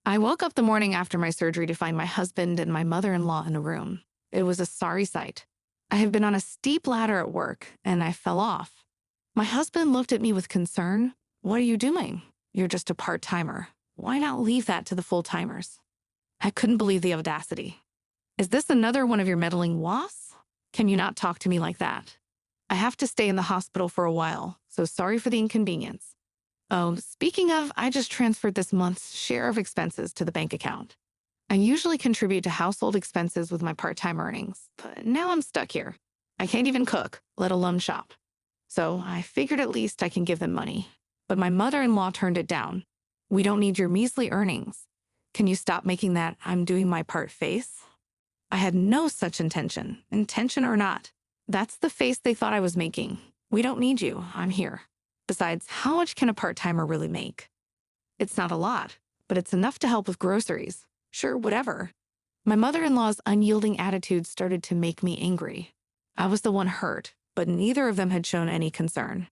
I woke up the morning after my surgery to find my husband and my mother-in-law in a room. It was a sorry sight. I had been on a steep ladder at work, and I fell off. My husband looked at me with concern. "What are you doing? You're just a part-timer. Why not leave that to the full-timers?" I couldn't believe the audacity. "Is this another one of your meddling wasps? Can you not talk to me like that? I have to stay in the hospital for a while, so sorry for the inconvenience. Oh, speaking of, I just transferred this month's share of expenses to the bank account. I usually contribute to household expenses with my part-time earnings, but now I'm stuck here. I can't even cook, let alone shop. So I figured at least I can give them money. But my mother-in-law turned it down. We don't need your measly earnings. Can you stop making that I'm doing my part face?" I had no such intention or not. That's the face they thought I was making. "We don't need you. I'm here. Besides, how much can a part-timer really make? It's not a lot, but it's enough to help with groceries. Sure, whatever." My mother-in-law's unyielding attitude started to make me angry. I was the one hurt, but neither of them had shown any concern.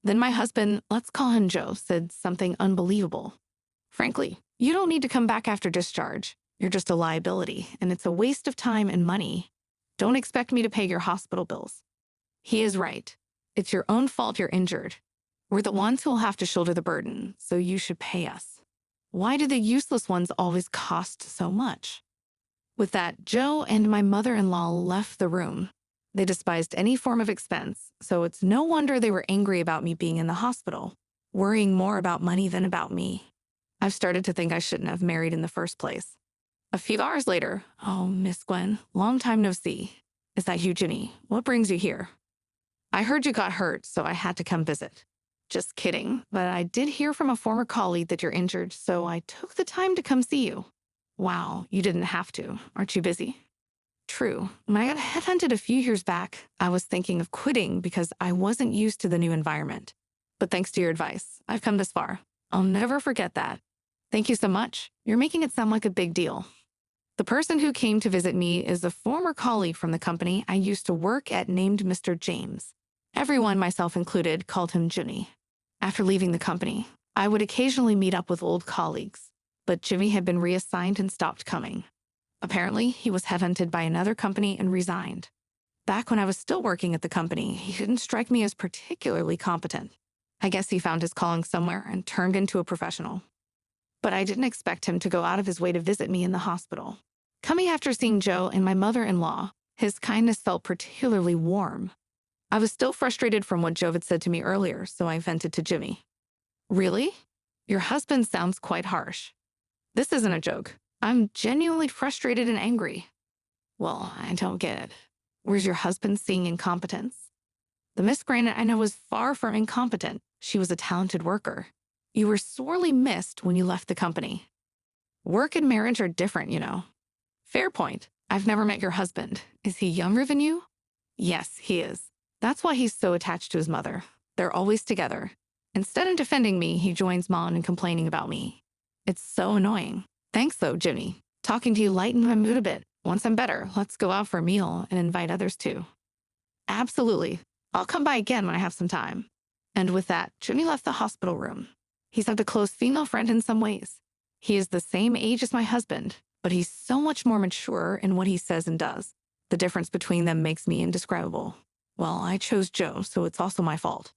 Then my husband, let's call him Joe, said something unbelievable. "Frankly, you don't need to come back after discharge. You're just a liability, and it's a waste of time and money. Don't expect me to pay your hospital bills." He is right. It's your own fault you're injured. We're the ones who will have to shoulder the burden, so you should pay us. Why do the useless ones always cost so much? With that, Joe and my mother-in-law left the room. They despised any form of expense, so it's no wonder they were angry about me being in the hospital, worrying more about money than about me. I've started to think I shouldn't have married in the first place. A few hours later, "Oh, Miss Gwen, long time no see. Is that you, Ginny? What brings you here?" "I heard you got hurt, so I had to come visit." "Just kidding, but I did hear from a former colleague that you're injured, so I took the time to come see you." "Wow, you didn't have to. Aren't you busy?" "True. When I got headhunted a few years back, I was thinking of quitting because I wasn't used to the new environment. But thanks to your advice, I've come this far. I'll never forget that. Thank you so much. You're making it sound like a big deal." The person who came to visit me is a former colleague from the company I used to work at named Mr. James. Everyone, myself included, called him Jimmy. After leaving the company, I would occasionally meet up with old colleagues, but Jimmy had been reassigned and stopped coming. Apparently, he was headhunted by another company and resigned. Back when I was still working at the company, he didn't strike me as particularly competent. I guess he found his calling somewhere and turned into a professional. But I didn't expect him to go out of his way to visit me in the hospital. Coming after seeing Joe and my mother-in-law, his kindness felt particularly warm. I was still frustrated from what Joe had said to me earlier, so I vented to Jimmy. "Really? Your husband sounds quite harsh." "This isn't a joke. I'm genuinely frustrated and angry." "Well, I don't get it. Where's your husband seeing incompetence?" "The Miss Granite I know was far from incompetent. She was a talented worker. You were sorely missed when you left the company. Work and marriage are different, you know." "Fair point. I've never met your husband. Is he younger than you?" "Yes, he is. That's why he's so attached to his mother. They're always together. Instead of defending me, he joins Mom in complaining about me. It's so annoying. Thanks, though, Jimmy. Talking to you lightened my mood a bit. Once I'm better, let's go out for a meal and invite others too." "Absolutely. I'll come by again when I have some time." And with that, Jimmy left the hospital room. He's like a close female friend in some ways. He is the same age as my husband, but he's so much more mature in what he says and does. The difference between them makes me indescribable. Well, I chose Joe, so it's also my fault.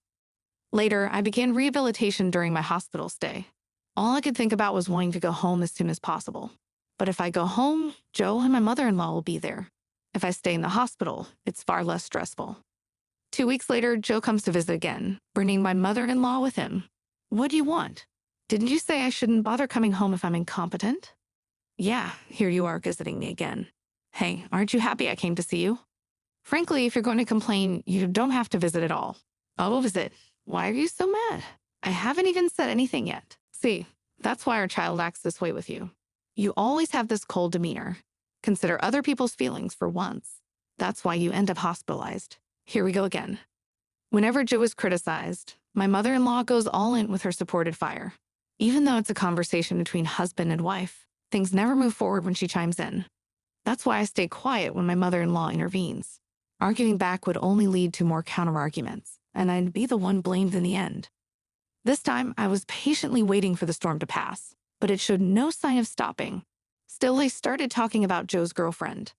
Later, I began rehabilitation during my hospital stay. All I could think about was wanting to go home as soon as possible. But if I go home, Joe and my mother-in-law will be there. If I stay in the hospital, it's far less stressful. 2 weeks later, Joe comes to visit again, bringing my mother-in-law with him. "What do you want? Didn't you say I shouldn't bother coming home if I'm incompetent?" "Yeah, here you are visiting me again. Hey, aren't you happy I came to see you? Frankly, if you're going to complain, you don't have to visit at all." "I'll visit. Why are you so mad? I haven't even said anything yet." "See, that's why our child acts this way with you. You always have this cold demeanor. Consider other people's feelings for once. That's why you end up hospitalized. Here we go again." Whenever Joe is criticized, my mother-in-law goes all in with her supported fire. Even though it's a conversation between husband and wife, things never move forward when she chimes in. That's why I stay quiet when my mother-in-law intervenes. Arguing back would only lead to more counter-arguments, and I'd be the one blamed in the end. This time, I was patiently waiting for the storm to pass. but it showed no sign of stopping. Still, they started talking about Joe's girlfriend.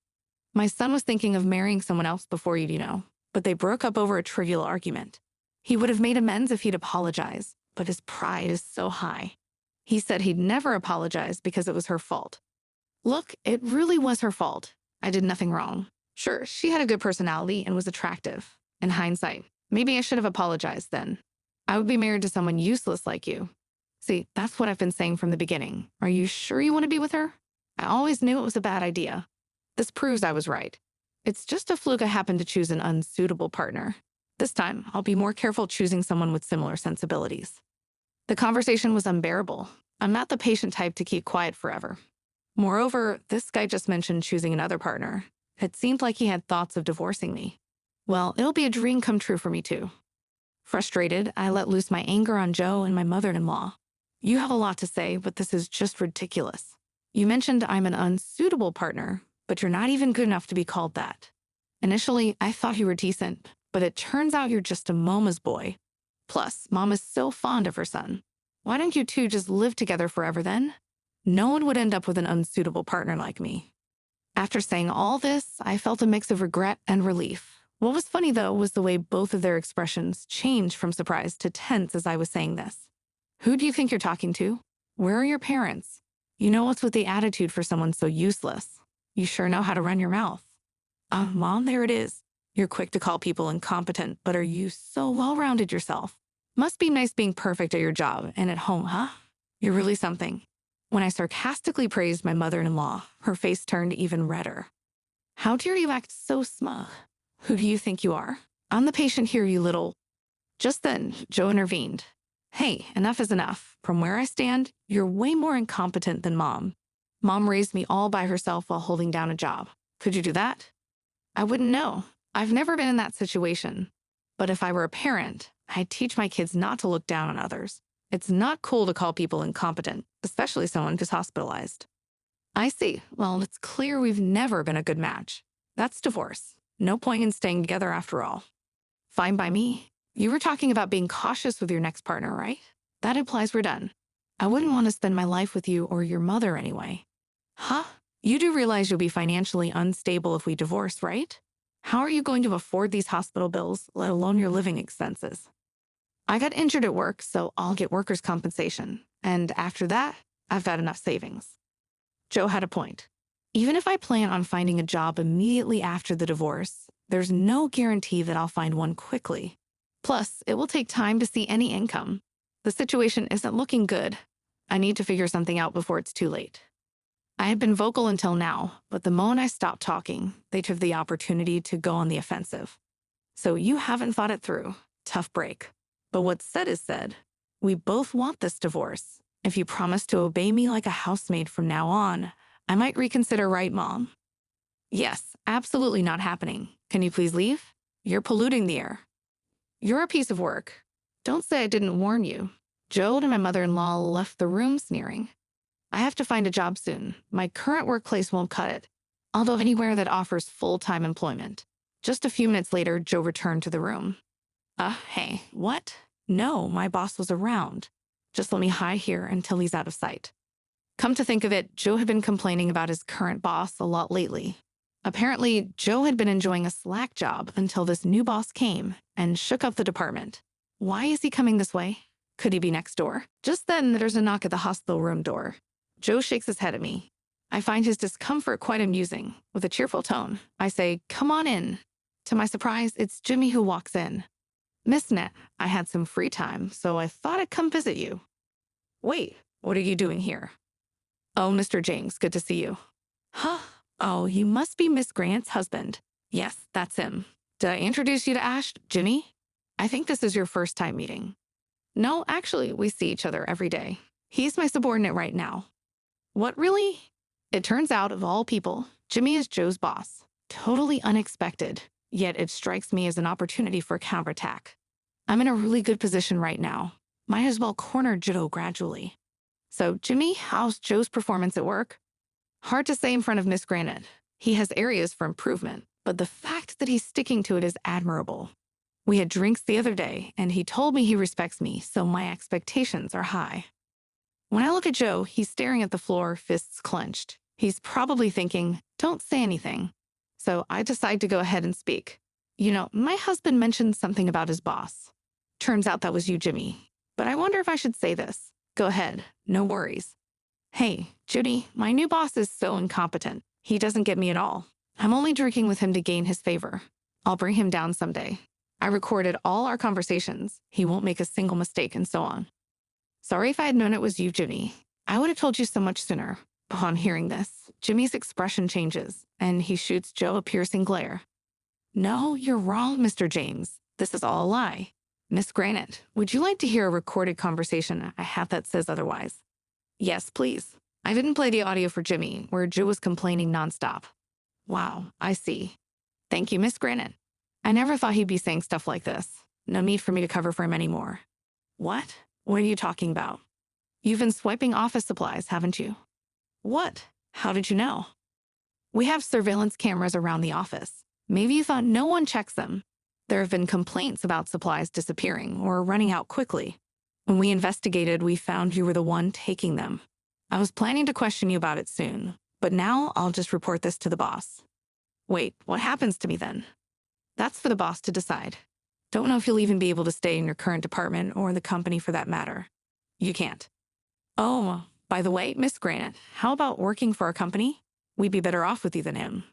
My son was thinking of marrying someone else before you, but they broke up over a trivial argument. He would have made amends if he'd apologized, but his pride is so high. He said he'd never apologize because it was her fault. Look, it really was her fault. I did nothing wrong. Sure, she had a good personality and was attractive. In hindsight, maybe I should have apologized then. I would be married to someone useless like you. See, that's what I've been saying from the beginning. Are you sure you want to be with her? I always knew it was a bad idea. This proves I was right. It's just a fluke I happened to choose an unsuitable partner. This time, I'll be more careful choosing someone with similar sensibilities. The conversation was unbearable. I'm not the patient type to keep quiet forever. Moreover, this guy just mentioned choosing another partner. It seemed like he had thoughts of divorcing me. Well, it'll be a dream come true for me too. Frustrated, I let loose my anger on Joe and my mother-in-law. You have a lot to say, but this is just ridiculous. You mentioned I'm an unsuitable partner, but you're not even good enough to be called that. Initially, I thought you were decent, but it turns out you're just a mama's boy. Plus, Mom is so fond of her son. Why don't you two just live together forever then? No one would end up with an unsuitable partner like me. After saying all this, I felt a mix of regret and relief. What was funny, though, was the way both of their expressions changed from surprise to tense as I was saying this. Who do you think you're talking to? Where are your parents? You know what's with the attitude for someone so useless. You sure know how to run your mouth. Mom, there it is. You're quick to call people incompetent, but are you so well-rounded yourself? Must be nice being perfect at your job and at home, huh? You're really something. When I sarcastically praised my mother-in-law, her face turned even redder. How dare you act so smug? Who do you think you are? I'm the patient here, you little... Just then, Joe intervened. Hey, enough is enough. From where I stand, you're way more incompetent than Mom. Mom raised me all by herself while holding down a job. Could you do that? I wouldn't know. I've never been in that situation. But if I were a parent, I'd teach my kids not to look down on others. It's not cool to call people incompetent, especially someone who's hospitalized. I see. Well, it's clear we've never been a good match. That's divorce. No point in staying together after all. Fine by me. You were talking about being cautious with your next partner, right? That implies we're done. I wouldn't want to spend my life with you or your mother anyway. Huh? You do realize you'll be financially unstable if we divorce, right? How are you going to afford these hospital bills, let alone your living expenses? I got injured at work, so I'll get workers' compensation. And after that, I've got enough savings. Joe had a point. Even if I plan on finding a job immediately after the divorce, there's no guarantee that I'll find one quickly. Plus, it will take time to see any income. The situation isn't looking good. I need to figure something out before it's too late. I had been vocal until now, but the moment I stopped talking, they took the opportunity to go on the offensive. So you haven't thought it through. Tough break. But what's said is said. We both want this divorce. If you promise to obey me like a housemaid from now on, I might reconsider, right, Mom? Yes, absolutely not happening. Can you please leave? You're polluting the air. You're a piece of work. Don't say I didn't warn you. Joe and my mother-in-law left the room sneering. I have to find a job soon. My current workplace won't cut it, although anywhere that offers full-time employment. Just a few minutes later, Joe returned to the room. Hey, what? No, my boss was around. Just let me hide here until he's out of sight. Come to think of it, Joe had been complaining about his current boss a lot lately. Apparently, Joe had been enjoying a slack job until this new boss came and shook up the department. Why is he coming this way? Could he be next door? Just then, there's a knock at the hospital room door. Joe shakes his head at me. I find his discomfort quite amusing. With a cheerful tone, I say, "Come on in." To my surprise, it's Jimmy who walks in. "Miss Net, I had some free time, so I thought I'd come visit you." "Wait, what are you doing here?" "Oh, Mr. James, good to see you." "Huh? Oh, you must be Miss Grant's husband." "Yes, that's him. Did I introduce you to Ash, Jimmy? I think this is your first time meeting." "No, actually, we see each other every day. He's my subordinate right now." "What, really?" It turns out, of all people, Jimmy is Joe's boss. Totally unexpected, yet it strikes me as an opportunity for a counterattack. I'm in a really good position right now. Might as well corner Joe gradually. "So, Jimmy, how's Joe's performance at work?" "Hard to say in front of Miss Granite. He has areas for improvement, but the fact that he's sticking to it is admirable. We had drinks the other day, and he told me he respects me, so my expectations are high." When I look at Joe, he's staring at the floor, fists clenched. He's probably thinking, don't say anything. So I decide to go ahead and speak. My husband mentioned something about his boss. Turns out that was you, Jimmy. But I wonder if I should say this. Go ahead, no worries. Hey, Judy, my new boss is so incompetent. He doesn't get me at all. I'm only drinking with him to gain his favor. I'll bring him down someday. I recorded all our conversations. He won't make a single mistake and so on. Sorry if I had known it was you, Jimmy. I would have told you so much sooner. Upon hearing this, Jimmy's expression changes, and he shoots Joe a piercing glare. No, you're wrong, Mr. James. This is all a lie. Miss Granite, would you like to hear a recorded conversation I have that says otherwise? Yes, please. I didn't play the audio for Jimmy, where Joe was complaining nonstop. Wow, I see. Thank you, Miss Granite. I never thought he'd be saying stuff like this. No need for me to cover for him anymore. What? What are you talking about? You've been swiping office supplies, haven't you? What? How did you know? We have surveillance cameras around the office. Maybe you thought no one checks them. There have been complaints about supplies disappearing or running out quickly. When we investigated, we found you were the one taking them. I was planning to question you about it soon, but now I'll just report this to the boss. Wait, what happens to me then? That's for the boss to decide. Don't know if you'll even be able to stay in your current department or the company for that matter. You can't. Oh, by the way, Miss Granite, how about working for our company? We'd be better off with you than him.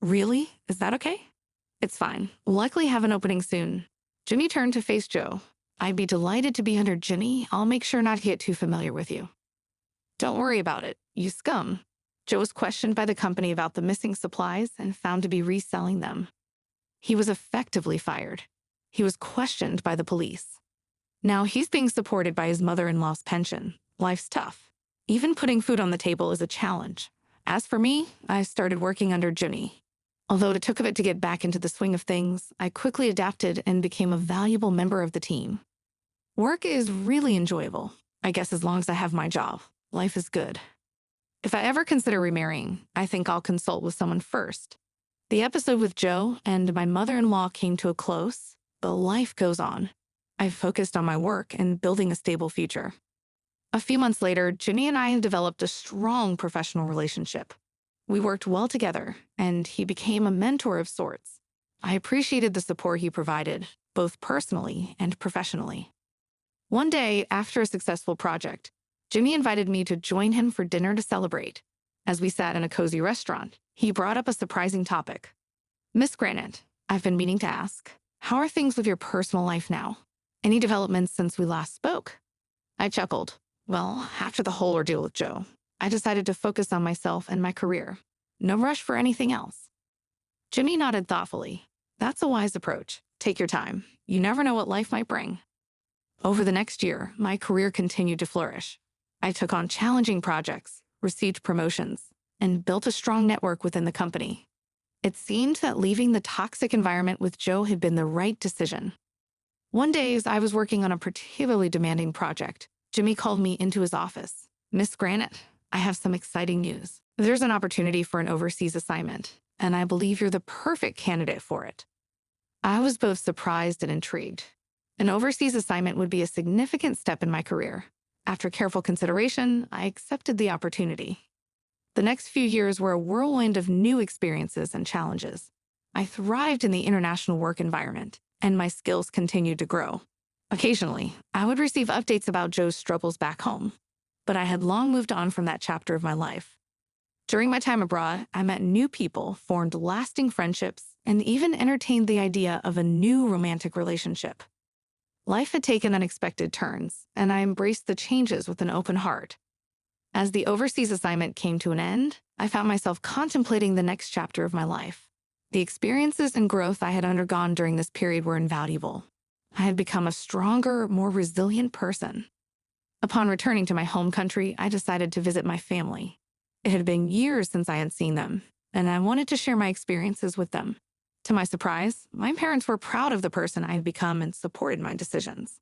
Really? Is that okay? It's fine. We'll likely have an opening soon. Jimmy turned to face Joe. I'd be delighted to be under Jimmy. I'll make sure not to get too familiar with you. Don't worry about it, you scum. Joe was questioned by the company about the missing supplies and found to be reselling them. He was effectively fired. He was questioned by the police. Now he's being supported by his mother-in-law's pension. Life's tough. Even putting food on the table is a challenge. As for me, I started working under Jimmy. Although it took a bit to get back into the swing of things, I quickly adapted and became a valuable member of the team. Work is really enjoyable. I guess as long as I have my job, life is good. If I ever consider remarrying, I think I'll consult with someone first. The episode with Joe and my mother-in-law came to a close, but life goes on. I've focused on my work and building a stable future. A few months later, Jimmy and I have developed a strong professional relationship. We worked well together, and he became a mentor of sorts. I appreciated the support he provided, both personally and professionally. One day, after a successful project, Jimmy invited me to join him for dinner to celebrate. As we sat in a cozy restaurant, he brought up a surprising topic. Miss Granite, I've been meaning to ask, how are things with your personal life now? Any developments since we last spoke? I chuckled. Well, after the whole ordeal with Joe, I decided to focus on myself and my career. No rush for anything else. Jimmy nodded thoughtfully. That's a wise approach. Take your time. You never know what life might bring. Over the next year, my career continued to flourish. I took on challenging projects, received promotions, and built a strong network within the company. It seemed that leaving the toxic environment with Joe had been the right decision. One day, as I was working on a particularly demanding project, Jimmy called me into his office. Miss Granite, I have some exciting news. There's an opportunity for an overseas assignment, and I believe you're the perfect candidate for it. I was both surprised and intrigued. An overseas assignment would be a significant step in my career. After careful consideration, I accepted the opportunity. The next few years were a whirlwind of new experiences and challenges. I thrived in the international work environment, and my skills continued to grow. Occasionally, I would receive updates about Joe's struggles back home, but I had long moved on from that chapter of my life. During my time abroad, I met new people, formed lasting friendships, and even entertained the idea of a new romantic relationship. Life had taken unexpected turns, and I embraced the changes with an open heart. As the overseas assignment came to an end, I found myself contemplating the next chapter of my life. The experiences and growth I had undergone during this period were invaluable. I had become a stronger, more resilient person. Upon returning to my home country, I decided to visit my family. It had been years since I had seen them, and I wanted to share my experiences with them. To my surprise, my parents were proud of the person I had become and supported my decisions.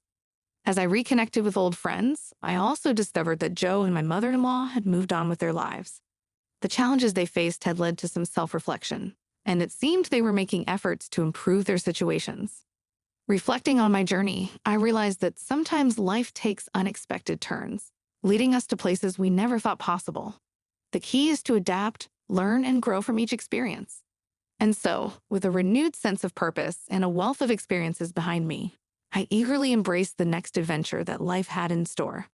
As I reconnected with old friends, I also discovered that Joe and my mother-in-law had moved on with their lives. The challenges they faced had led to some self-reflection, and it seemed they were making efforts to improve their situations. Reflecting on my journey, I realized that sometimes life takes unexpected turns. leading us to places we never thought possible. The key is to adapt, learn, and grow from each experience. And so, with a renewed sense of purpose and a wealth of experiences behind me, I eagerly embraced the next adventure that life had in store.